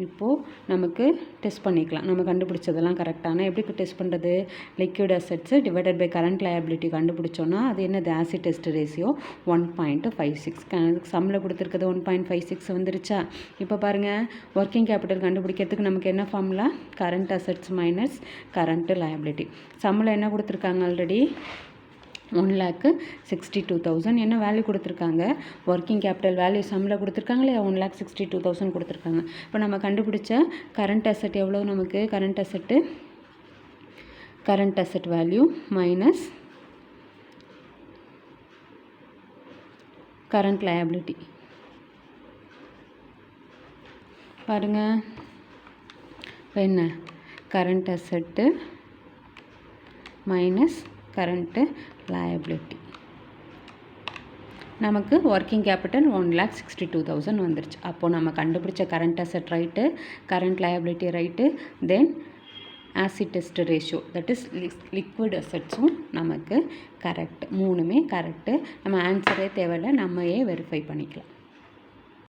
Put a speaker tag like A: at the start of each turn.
A: இப்போது நமக்கு டெஸ்ட் பண்ணிக்கலாம். நம்ம கண்டுபிடிச்சதெல்லாம் கரெக்டான எப்படி டெஸ்ட் பண்ணுறது? Liquid assets divided by current liability கண்டுபிடிச்சோன்னா அது என்னது? Acid test ratio 1.56. சம்மில் கொடுத்துருக்கிறது 1.56 வந்துருச்சா? இப்போ பாருங்கள், ஒர்க்கிங் கேபிட்டல் கண்டுபிடிக்கிறதுக்கு நமக்கு என்ன formula? Current assets minus current liability. சம்மில் என்ன கொடுத்துருக்காங்க? ஆல்ரெடி 1,62,000 என்ன வேல்யூ கொடுத்துருக்காங்க? ஒர்க்கிங் கேபிட்டல் வேல்யூ சம்மில் கொடுத்துருக்காங்க இல்லையா? 1,62,000 கொடுத்துருக்காங்க. இப்போ நம்ம கண்டுபிடிச்ச கரண்ட் அசெட் எவ்வளோ நமக்கு? Current asset value minus current liability. பாருங்கள், என்ன current asset minus current liability. நமக்கு ஒர்க்கிங் கேபிட்டல் 1,62,000 வந்துருச்சு. அப்போது நம்ம கண்டுபிடிச்ச current asset right, current liability right, then acid test ratio that is liquid அசெட்ஸும் நமக்கு கரெக்ட். மூணுமே கரெக்டு. நம்ம ஆன்சரே தேவையில்லை, நம்மையே வெரிஃபை பண்ணிக்கலாம்.